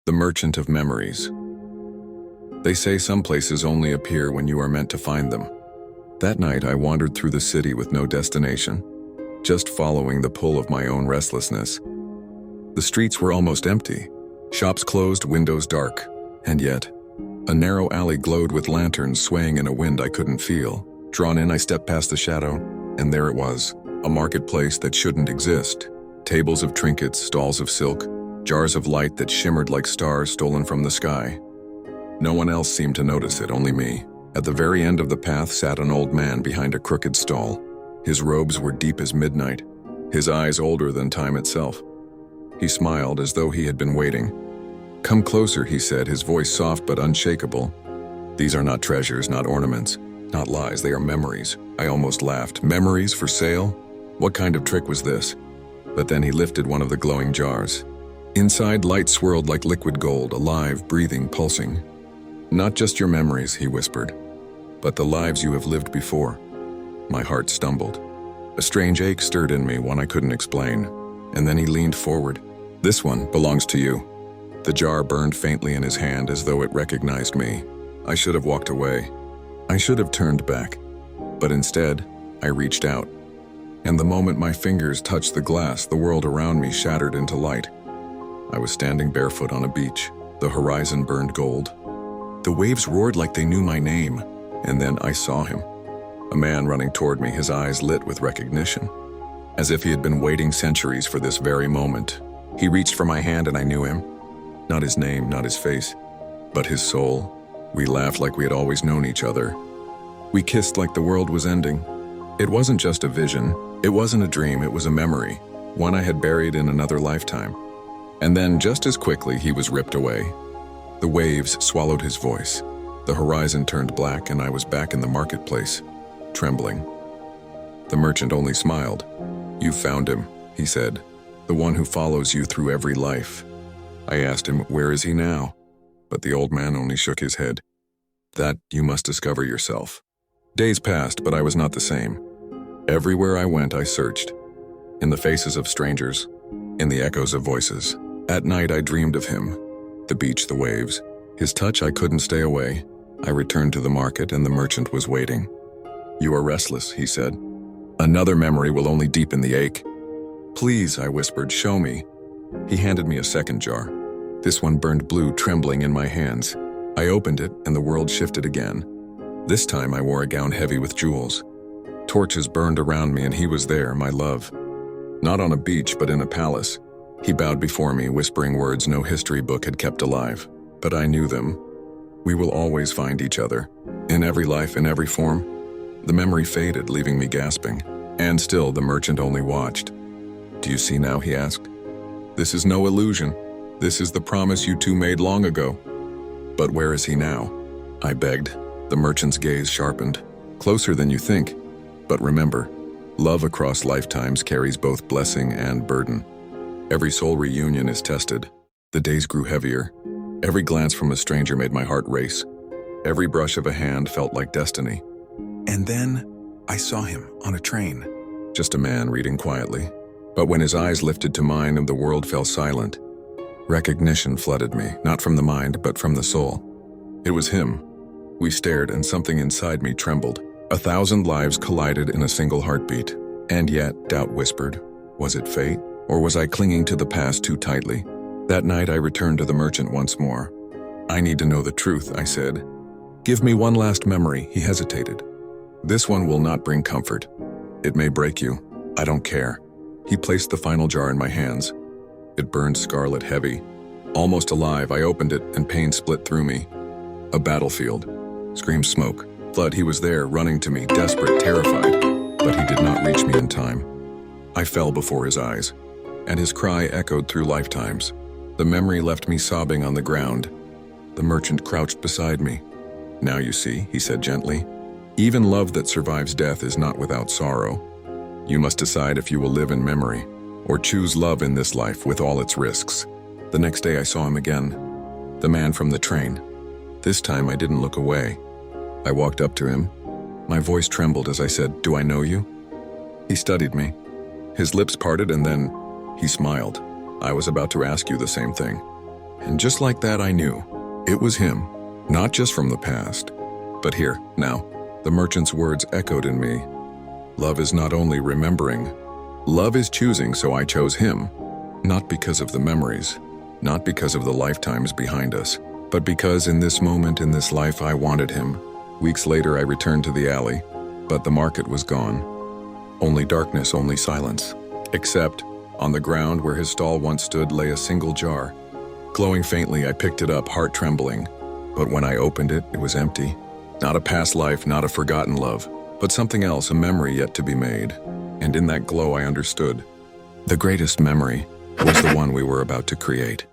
The Merchant of Memories. They say some places only appear when you are meant to find them. That night I wandered through the city with no destination, just following the pull of my own restlessness. The streets were almost empty, shops closed, windows dark, and yet, a narrow alley glowed with lanterns swaying in a wind I couldn't feel. Drawn in, I stepped past the shadow, and there it was, a marketplace that shouldn't exist. Tables of trinkets, stalls of silk, jars of light that shimmered like stars stolen from the sky. No one else seemed to notice it, only me. At the very end of the path sat an old man behind a crooked stall. His robes were deep as midnight, his eyes older than time itself. He smiled as though he had been waiting. "Come closer," he said, his voice soft but unshakable. "These are not treasures, not ornaments, not lies, they are memories." I almost laughed. Memories for sale? What kind of trick was this? But then he lifted one of the glowing jars. Inside, light swirled like liquid gold, alive, breathing, pulsing. "Not just your memories," he whispered, "but the lives you have lived before." My heart stumbled. A strange ache stirred in me, one I couldn't explain. And then he leaned forward. "This one belongs to you." The jar burned faintly in his hand as though it recognized me. I should have walked away. I should have turned back. But instead, I reached out. And the moment my fingers touched the glass, the world around me shattered into light. I was standing barefoot on a beach. The horizon burned gold. The waves roared like they knew my name. And then I saw him. A man running toward me, his eyes lit with recognition. As if he had been waiting centuries for this very moment. He reached for my hand and I knew him. Not his name, not his face, but his soul. We laughed like we had always known each other. We kissed like the world was ending. It wasn't just a vision. It wasn't a dream, it was a memory. One I had buried in another lifetime. And then, just as quickly, he was ripped away. The waves swallowed his voice. The horizon turned black and I was back in the marketplace, trembling. The merchant only smiled. "You found him," he said, "the one who follows you through every life." I asked him, "Where is he now?" But the old man only shook his head. "That you must discover yourself." Days passed, but I was not the same. Everywhere I went, I searched. In the faces of strangers, in the echoes of voices. At night, I dreamed of him. The beach, the waves. His touch, I couldn't stay away. I returned to the market and the merchant was waiting. "You are restless," he said. "Another memory will only deepen the ache." "Please," I whispered, "show me." He handed me a second jar. This one burned blue, trembling in my hands. I opened it and the world shifted again. This time I wore a gown heavy with jewels. Torches burned around me and he was there, my love. Not on a beach, but in a palace. He bowed before me, whispering words no history book had kept alive. But I knew them. We will always find each other. In every life, in every form. The memory faded, leaving me gasping. And still the merchant only watched. "Do you see now?" he asked. "This is no illusion. This is the promise you two made long ago." "But where is he now?" I begged. The merchant's gaze sharpened. "Closer than you think. But remember, love across lifetimes carries both blessing and burden. Every soul reunion is tested." The days grew heavier. Every glance from a stranger made my heart race. Every brush of a hand felt like destiny. And then, I saw him on a train. Just a man reading quietly. But when his eyes lifted to mine and the world fell silent, recognition flooded me, not from the mind, but from the soul. It was him. We stared and something inside me trembled. 1,000 lives collided in a single heartbeat. And yet, doubt whispered, was it fate? Or was I clinging to the past too tightly? That night I returned to the merchant once more. "I need to know the truth," I said. "Give me one last memory," he hesitated. "This one will not bring comfort. It may break you. I don't care." He placed the final jar in my hands. It burned scarlet heavy. Almost alive, I opened it and pain split through me. A battlefield. Screamed smoke. Blood. He was there, running to me, desperate, terrified. But he did not reach me in time. I fell before his eyes, and his cry echoed through lifetimes. The memory left me sobbing on the ground. The merchant crouched beside me. "Now you see," he said gently. "Even love that survives death is not without sorrow. You must decide if you will live in memory, or choose love in this life with all its risks." The next day I saw him again. The man from the train. This time I didn't look away. I walked up to him. My voice trembled as I said, "Do I know you?" He studied me. His lips parted and then he smiled. "I was about to ask you the same thing." And just like that, I knew. It was him, not just from the past. But here, now, the merchant's words echoed in me. Love is not only remembering. Love is choosing, so I chose him. Not because of the memories, not because of the lifetimes behind us, but because in this moment in this life I wanted him. Weeks later I returned to the alley, but the market was gone. Only darkness, only silence. Except, on the ground where his stall once stood lay a single jar. Glowing faintly, I picked it up, heart trembling. But when I opened it, it was empty. Not a past life, not a forgotten love, but something else, a memory yet to be made. And in that glow I understood. The greatest memory was the one we were about to create.